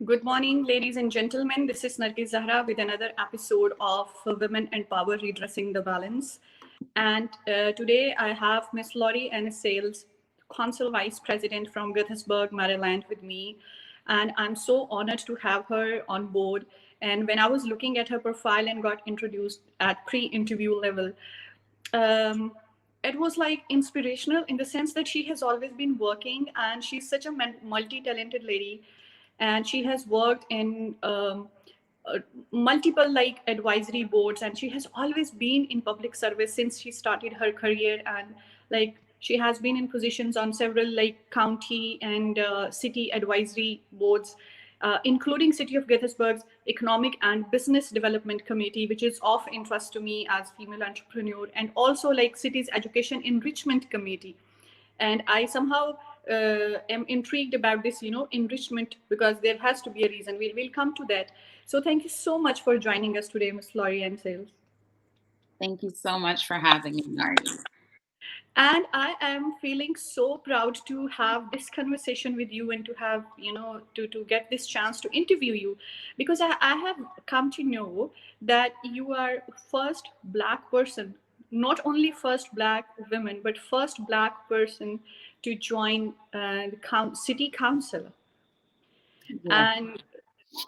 Good morning, ladies and gentlemen. This is Nargis Zahra with another episode of Women and Power Redressing the Balance. And today I have Miss Laurie and Sayles, Consul Vice President from Gaithersburg, Maryland, with me. And I'm so honored to have her on board. And when I was looking at her profile and got introduced at pre-interview level, um, it was like inspirational in the sense that she has always been working and she's such a multi-talented lady, and she has worked in uh, multiple like advisory boards, and she has always been in public service since she started her career. And like she has been in positions on several like county and city advisory boards, including City of Gaithersburg's Economic and Business Development Committee, which is of interest to me as female entrepreneur, and also like city's Education Enrichment Committee. And I somehow am intrigued about this, enrichment, because there has to be a reason. We'll come to that. So thank you so much for joining us today, Ms. Laurie and Sales. Thank you so much for having me, Nargis. And I am feeling so proud to have this conversation with you and to have, to get this chance to interview you, because I have come to know that you are first Black person, not only first Black woman, but first Black person to join the city council. Yes. And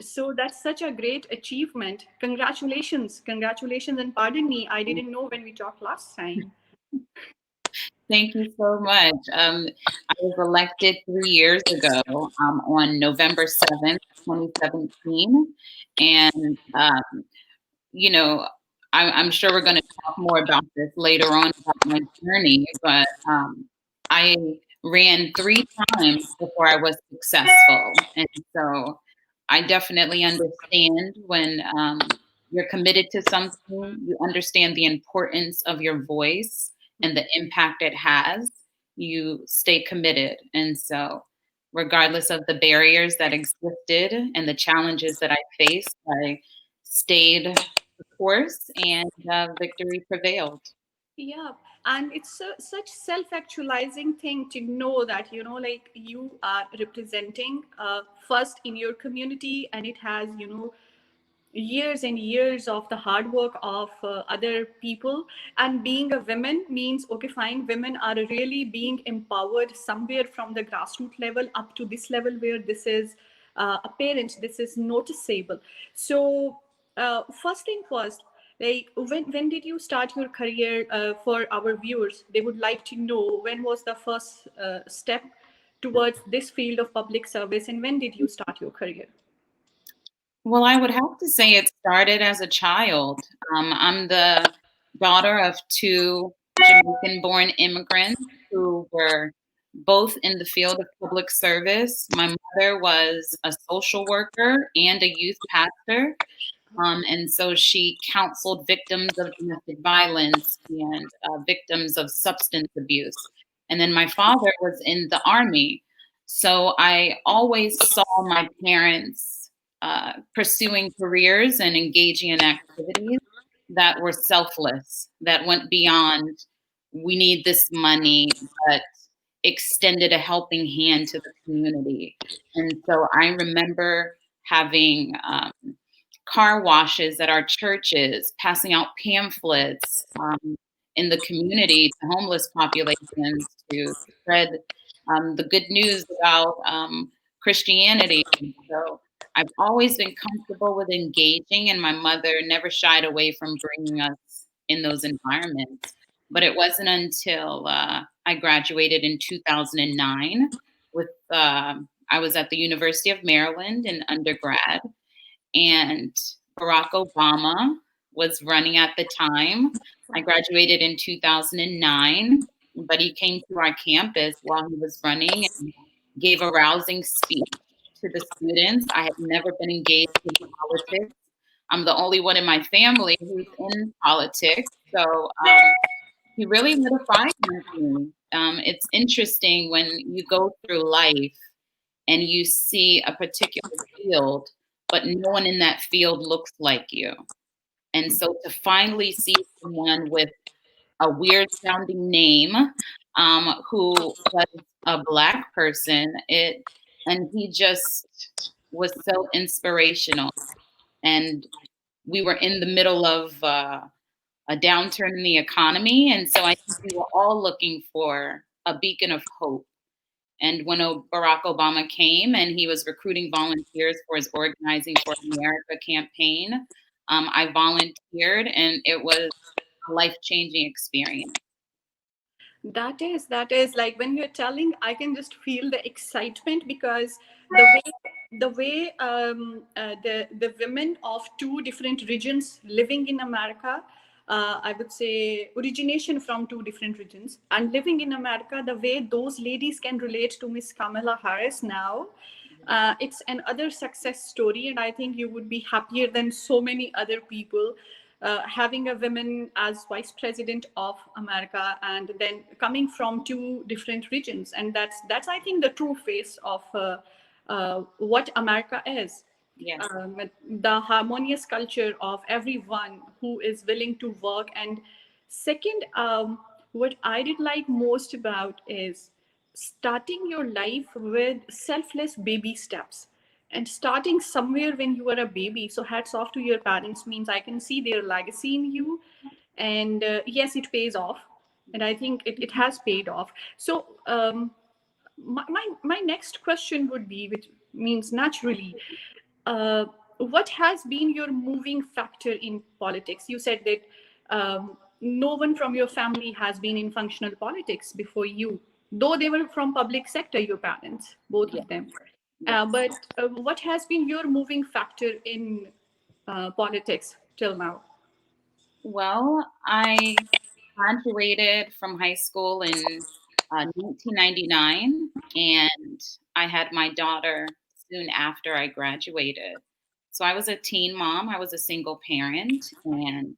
so that's such a great achievement. Congratulations, congratulations. And pardon me, I didn't know when we talked last time. Thank you so much. I was elected 3 years ago on November 7th, 2017. And, you know, I'm sure we're going to talk more about this later on about my journey, but I ran 3 times before I was successful. And so I definitely understand when you're committed to something, you understand the importance of your voice and the impact it has, you stay committed. And so, regardless of the barriers that existed and the challenges that I faced, I stayed the course and victory prevailed. Yeah, and it's such self-actualizing thing to know that, like you are representing first in your community, and it has, years and years of the hard work of other people. And being a woman means, okay, fine, women are really being empowered somewhere from the grassroots level up to this level where this is apparent, this is noticeable. So first thing first, like when did you start your career? For our viewers, they would like to know, when was the first step towards this field of public service, and when did you start your career? Well, I would have to say it started as a child. I'm the daughter of two Jamaican born immigrants who were both in the field of public service. My mother was a social worker and a youth pastor. And so she counseled victims of domestic violence and victims of substance abuse. And then my father was in the army. So I always saw my parents pursuing careers and engaging in activities that were selfless, that went beyond, we need this money, but extended a helping hand to the community. And so I remember having car washes at our churches, passing out pamphlets in the community to homeless populations to spread the good news about Christianity. So I've always been comfortable with engaging, and my mother never shied away from bringing us in those environments. But it wasn't until I graduated in 2009 with I was at the University of Maryland in undergrad, and Barack Obama was running at the time. I graduated in 2009, but he came to our campus while he was running and gave a rousing speech to the students. I had never been engaged in politics. I'm the only one in my family who's in politics. So he really lit a fire in me. It's interesting when you go through life and you see a particular field, but no one in that field looks like you. And so to finally see someone with a weird sounding name who was a Black person, and he just was so inspirational. And we were in the middle of a downturn in the economy. And so I think we were all looking for a beacon of hope. And when Barack Obama came and he was recruiting volunteers for his Organizing for America campaign, I volunteered, and it was a life-changing experience. That is like when you're telling, I can just feel the excitement because the women of two different regions living in America, I would say origination from two different regions and living in America, the way those ladies can relate to Miss Kamala Harris now, it's another success story, and I think you would be happier than so many other people having a woman as vice president of America, and then coming from two different regions, and that's I think the true face of what America is. Yes. The harmonious culture of everyone who is willing to work. And second, what I did like most about is starting your life with selfless baby steps and starting somewhere when you are a baby. So hats off to your parents, means I can see their legacy in you. And yes, it pays off, and I think it has paid off. So my next question would be, which means naturally, uh, what has been your moving factor in politics? You said that no one from your family has been in functional politics before you, though they were from public sector, your parents, both Yes. of them. Yes. But what has been your moving factor in politics till now? Well, I graduated from high school in 1999, and I had my daughter soon after I graduated. So I was a teen mom. I was a single parent, and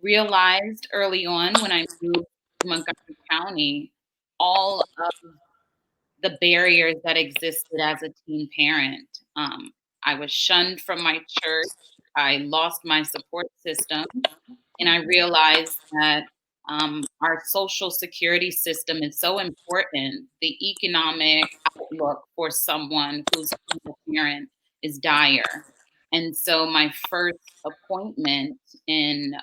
realized early on when I moved to Montgomery County all of the barriers that existed as a teen parent. I was shunned from my church. I lost my support system, and I realized that our social security system is so important. The economic outlook for someone who's a parent is dire. And so my first appointment in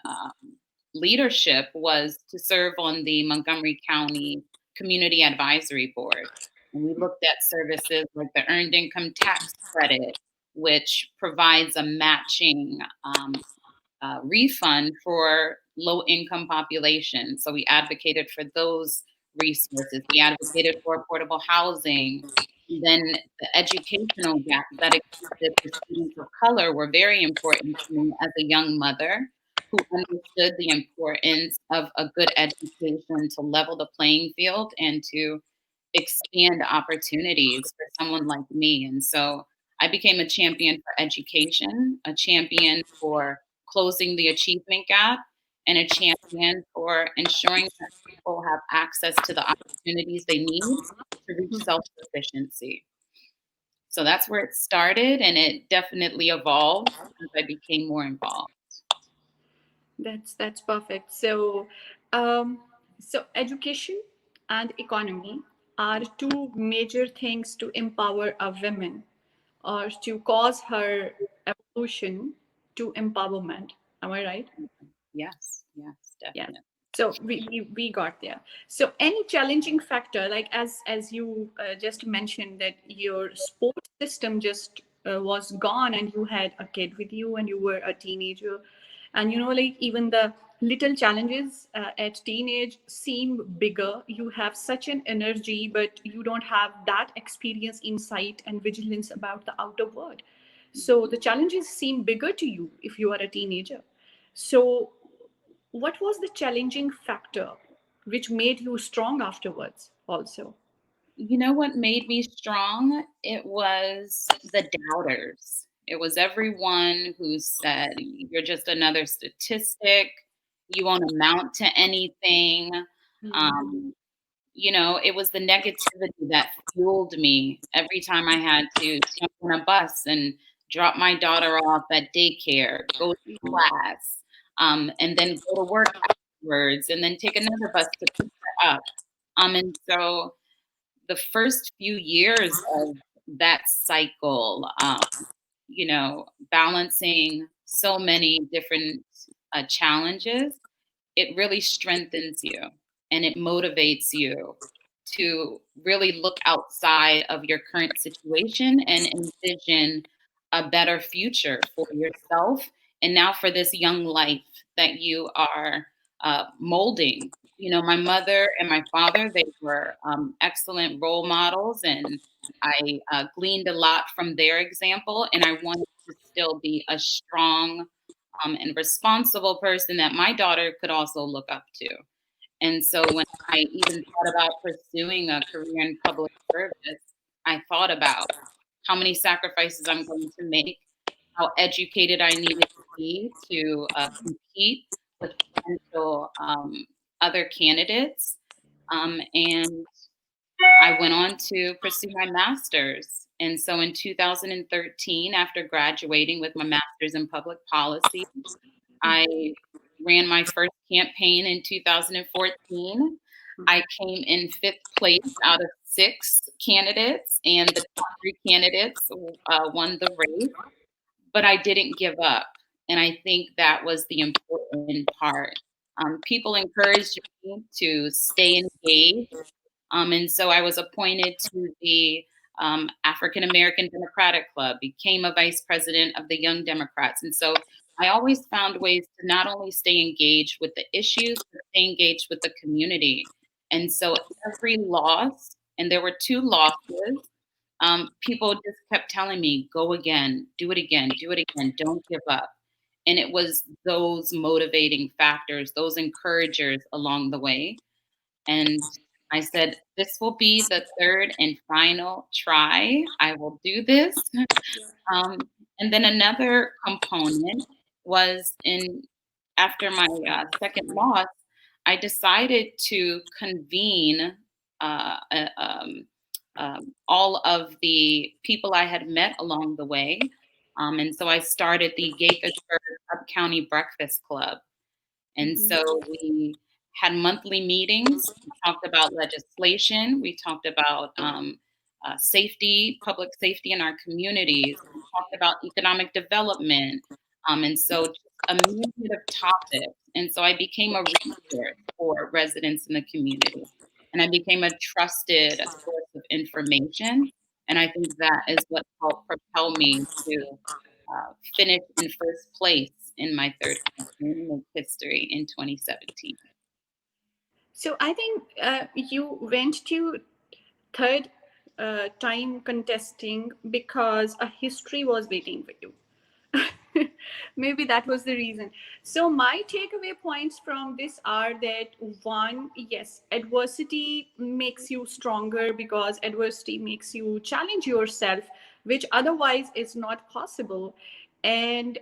leadership was to serve on the Montgomery County Community Advisory Board. And we looked at services like the Earned Income Tax Credit, which provides a matching refund for low income populations. So we advocated for those resources. We advocated for affordable housing. And then the educational gaps that existed for students of color were very important to me as a young mother who understood the importance of a good education to level the playing field and to expand opportunities for someone like me. And so I became a champion for education, a champion for closing the achievement gap, and a champion for ensuring that people have access to the opportunities they need to reach self sufficiency. So that's where it started, and it definitely evolved as I became more involved. That's perfect. So, um, so education and economy are two major things to empower a woman or to cause her evolution to empowerment. Am I right? Yes, yes, Yes. definitely. So we got there. So any challenging factor, like as you just mentioned that your sports system just was gone and you had a kid with you and you were a teenager, and like even the little challenges at teenage seem bigger. You have such an energy, but you don't have that experience, insight, and vigilance about the outer world. So the challenges seem bigger to you if you are a teenager. So what was the challenging factor which made you strong afterwards also? You know what made me strong? It was the doubters. It was everyone who said, "You're just another statistic. You won't amount to anything." Mm. Um, it was the negativity that fueled me every time I had to jump on a bus and drop my daughter off at daycare, go to class, and then go to work afterwards, and then take another bus to pick her up. And so the first few years of that cycle, balancing so many different challenges, it really strengthens you and it motivates you to really look outside of your current situation and envision a better future for yourself and now for this young life that you are molding. My mother and my father, they were excellent role models, and I gleaned a lot from their example, and I wanted to still be a strong and responsible person that my daughter could also look up to. And so when I even thought about pursuing a career in public service, I thought about how many sacrifices I'm going to make, how educated I needed to be to compete with potential other candidates. And I went on to pursue my master's. And so in 2013, after graduating with my master's in public policy, I ran my first campaign in 2014. I came in fifth place out of six candidates, and the top three candidates won the race, but I didn't give up. And I think that was the important part. People encouraged me to stay engaged, and so I was appointed to the African American Democratic Club, became a vice president of the Young Democrats. And so I always found ways to not only stay engaged with the issues, but stay engaged with the community. And so every loss, and there were two losses, people just kept telling me, go again, do it again, don't give up. And it was those motivating factors, those encouragers along the way. And I said, this will be the third and final try. I will do this. And then another component was after my second loss, I decided to convene uh, uh, um, all of the people I had met along the way. And so I started the Gaithersburg Up County Breakfast Club. And so we had monthly meetings. We talked about legislation. We talked about safety, public safety in our communities. We talked about economic development. And so just a myriad of topics. And so I became a resource for residents in the community. And I became a trusted source of information. And I think that is what helped propel me to finish in first place in my third campaign and make history in 2017. So I think you went to third time contesting because a history was waiting for you. Maybe that was the reason. So my takeaway points from this are that, one, yes, adversity makes you stronger because adversity makes you challenge yourself, which otherwise is not possible. And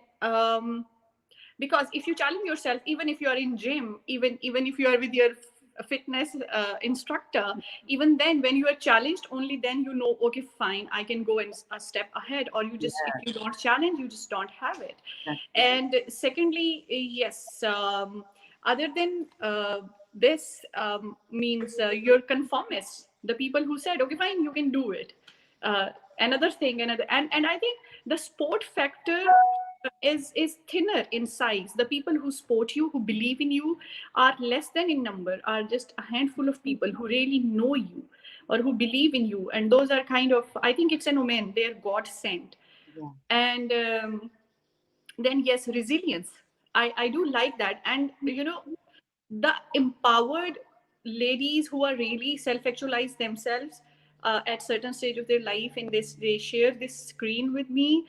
because if you challenge yourself, even if you are in gym, even if you are with your fitness instructor, even then when you are challenged, only then you know, okay, fine, I can go and a step ahead. Or you just, if you don't challenge, you just don't have it. And secondly, yes, other than this, means you're conformists, the people who said, okay, fine, you can do it. Another thing, and I think the sport factor is thinner in size. The people who support you, who believe in you, are less than in number, are just a handful of people who really know you or who believe in you. And those are kind of, I think it's an omen, they're God sent. Yeah. And then yes, resilience, I do like that. And the empowered ladies who are really self-actualize themselves at certain stage of their life, in this, they share this screen with me.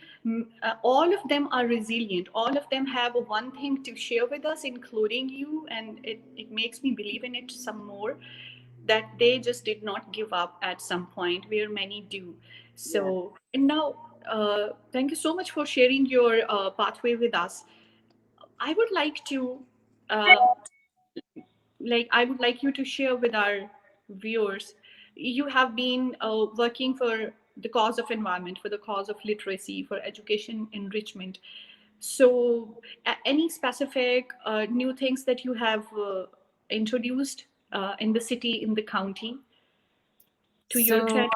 All of them are resilient, all of them have one thing to share with us, including you, and it makes me believe in it some more, that they just did not give up at some point where many do. So, and now thank you so much for sharing your pathway with us. I would like to uh, I would like you to share with our viewers. You have been working for the cause of environment, for the cause of literacy, for education enrichment. So, any specific new things that you have introduced in the city, in the county, to your So credit?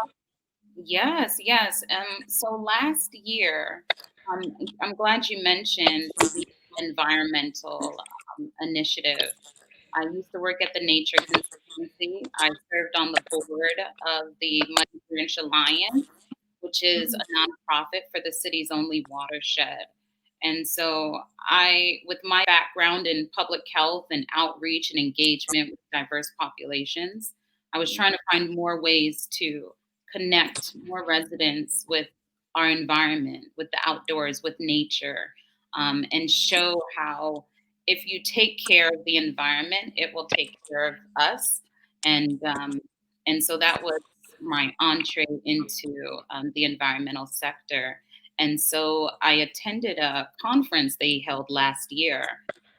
Yes, yes. So last year, I'm glad you mentioned the environmental initiative. I used to work at the Nature Conservancy. I served on the board of the Muddy Branch Alliance, which is Mhm. a nonprofit for the city's only watershed. And so I, with my background in public health and outreach and engagement with diverse populations, I was trying to find more ways to connect more residents with our environment, with the outdoors, with nature, and show how if you take care of the environment, it will take care of us. And so that was my entree into the environmental sector. And so I attended a conference they held last year,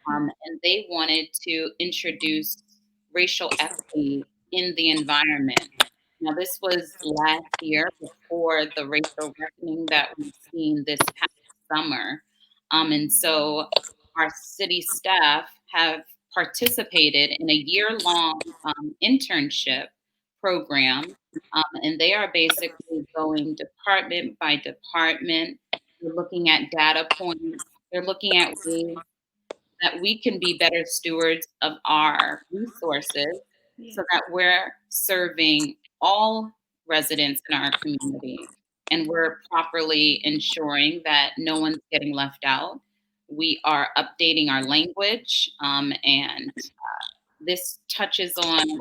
and they wanted to introduce racial equity in the environment. Now, this was last year before the racial reckoning that we've seen this past summer. And so our city staff have participated in a year-long internship program, and they are basically going department by department. They're looking at data points. They're looking at ways that we can be better stewards of our resources Yeah. so that we're serving all residents in our community and we're properly ensuring that no one's getting left out. We are updating our language, and this touches on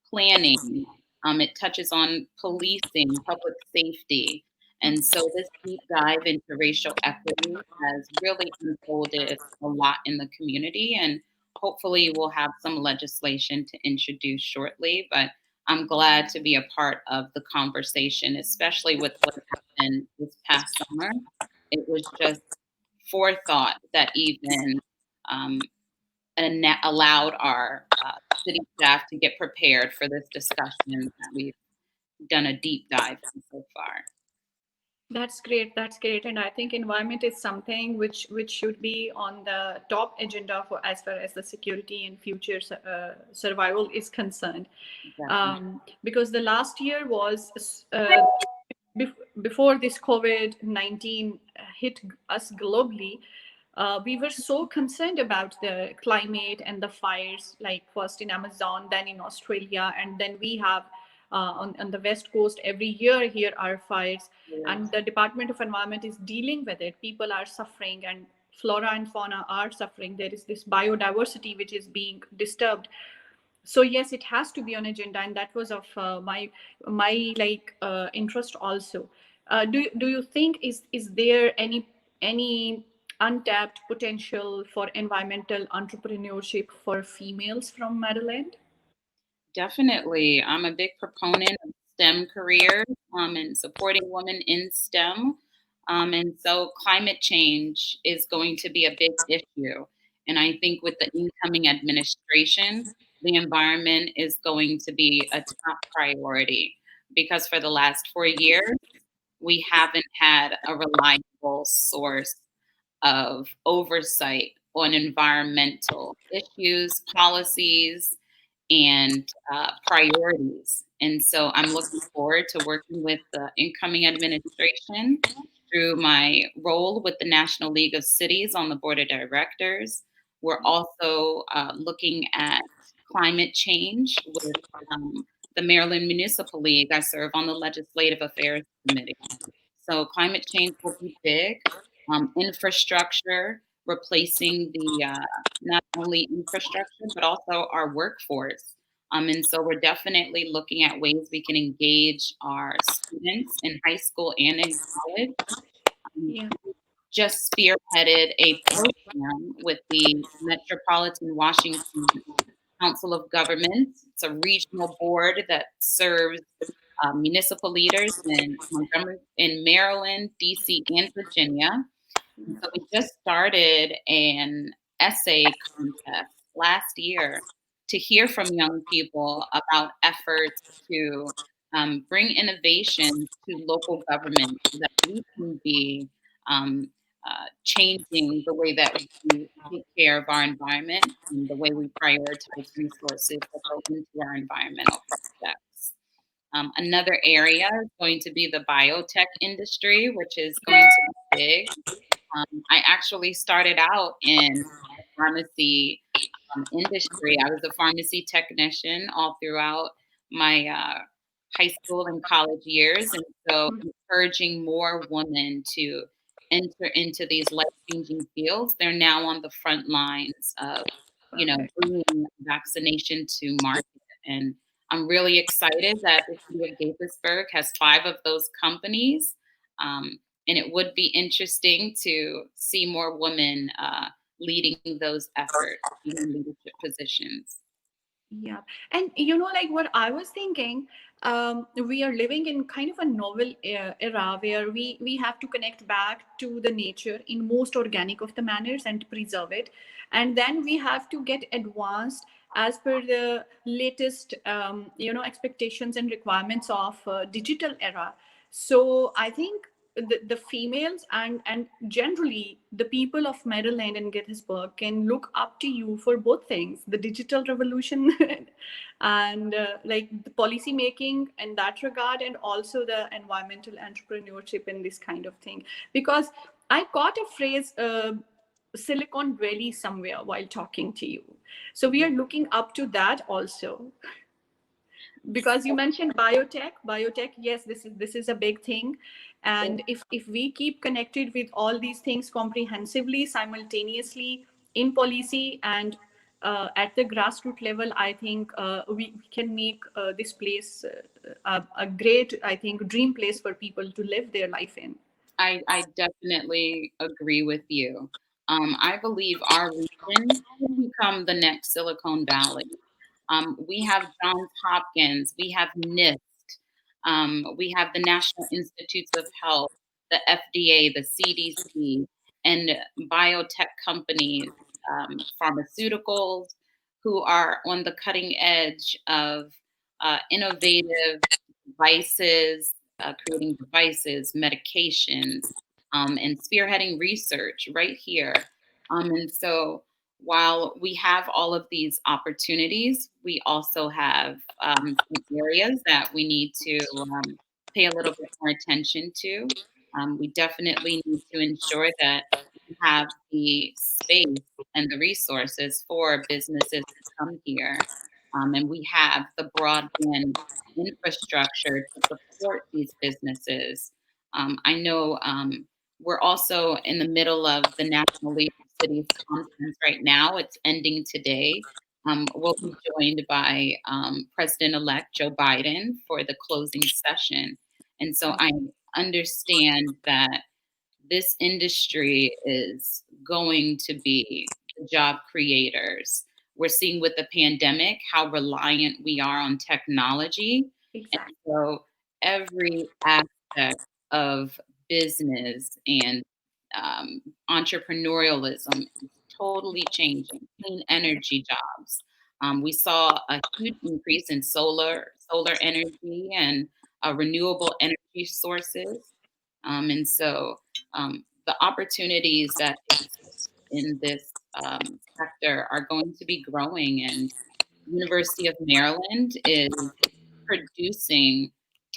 planning. It touches on policing, public safety. And so this deep dive into racial equity has really unfolded a lot in the community. And hopefully we'll have some legislation to introduce shortly. But I'm glad to be a part of the conversation, especially with what happened this past summer. It was just forethought that even um, allowed our city staff to get prepared for this discussion that we've done a deep dive in so far. That's great. That's great. And I think environment is something which should be on the top agenda for as far as the security and future survival is concerned. Definitely. Because the last year was before this COVID-19 hit us globally. We were so concerned about the climate and the fires, like first in Amazon, then in Australia, and then we have on the West Coast every year here are fires, and the Department of Environment is dealing with it. People are suffering, and flora and fauna are suffering. There is this biodiversity which is being disturbed. So yes, it has to be on agenda, and that was of my interest also. Do you think is there any untapped potential for environmental entrepreneurship for females from Maryland? Definitely. I'm a big proponent of STEM careers, and supporting women in STEM. And so climate change is going to be a big issue. And I think with the incoming administration, the environment is going to be a top priority because for the last 4 years, we haven't had a reliable source of oversight on environmental issues, policies, and priorities. And so I'm looking forward to working with the incoming administration through my role with the National League of Cities on the board of directors. We're also looking at climate change with the Maryland Municipal League. I serve on the Legislative Affairs Committee. So climate change will be big. Infrastructure, replacing the not only infrastructure but also our workforce. And so we're definitely looking at ways we can engage our students in high school and in college. Um, Yeah. just spearheaded a program with the Metropolitan Washington Council of Governments. It's a regional board that serves municipal leaders in Montgomery, in Maryland, DC, and Virginia. And so we just started an essay contest last year to hear from young people about efforts to bring innovation to local government so that we can be um, changing the way that we take care of our environment and the way we prioritize resources that go into our environmental projects. Another area is going to be the biotech industry, which is going to be big. I actually started out in the pharmacy industry. I was a pharmacy technician all throughout my high school and college years. And so encouraging more women to enter into these life-changing fields, they're now on the front lines of, Perfect. bringing vaccination to market. And I'm really excited that the city of Gaithersburg has 5 of those companies. And it would be interesting to see more women leading those efforts in leadership positions. Yeah. And like what I was thinking, we are living in kind of a novel era where we have to connect back to the nature in most organic of the manners and preserve it. And then we have to get advanced as per the latest, expectations and requirements of digital era. So I think the females and generally the people of Maryland and Gettysburg can look up to you for both things: the digital revolution and like the policy making in that regard, and also the environmental entrepreneurship in this kind of thing. Because I caught a phrase, Silicon Valley, somewhere while talking to you. So we are looking up to that also, because you mentioned biotech. Yes, this is a big thing. And if we keep connected with all these things comprehensively simultaneously in policy and at the grassroots level, I think we can make this place a great, I think, dream place for people to live their life in. I definitely agree with you. I believe our region will become the next Silicon Valley. We have Johns Hopkins, we have NIST, we have the National Institutes of Health, the FDA, the CDC, and biotech companies, pharmaceuticals who are on the cutting edge of innovative devices, creating devices, medications, and spearheading research right here. And so while we have all of these opportunities, we also have some areas that we need to pay a little bit more attention to. We definitely need to ensure that we have the space and the resources for businesses to come here. And we have the broadband infrastructure to support these businesses. I know we're also in the middle of the National League of Cities Conference right now. It's ending today. We'll be joined by President-elect Joe Biden for the closing session. And so I understand that this industry is going to be the job creators. We're seeing with the pandemic how reliant we are on technology. And Exactly. so every aspect of business and entrepreneurialism is totally changing. Clean energy jobs. We saw a huge increase in solar energy and renewable energy sources. And so the opportunities that exist in this sector are going to be growing. And University of Maryland is producing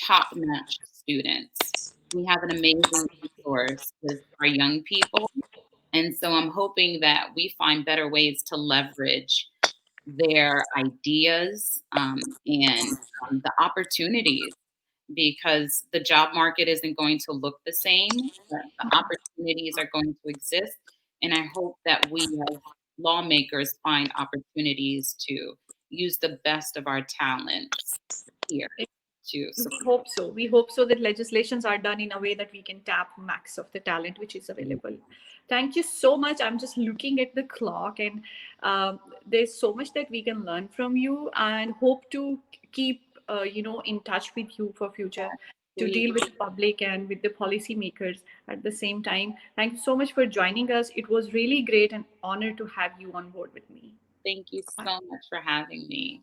top-notch students. We have an amazing resource with our young people. And so I'm hoping that we find better ways to leverage their ideas and the opportunities, because the job market isn't going to look the same, but the opportunities are going to exist. And I hope that we as lawmakers find opportunities to use the best of our talents here to We support. hope so. We hope so that legislations are done in a way that we can tap max of the talent which is available. Thank you so much. I'm just looking at the clock, and there's so much that we can learn from you, and hope to keep in touch with you for future to Please, deal with the public and with the policymakers at the same time. Thank you so much for joining us. It was really great and honor to have you on board with me. thank you so much for having me.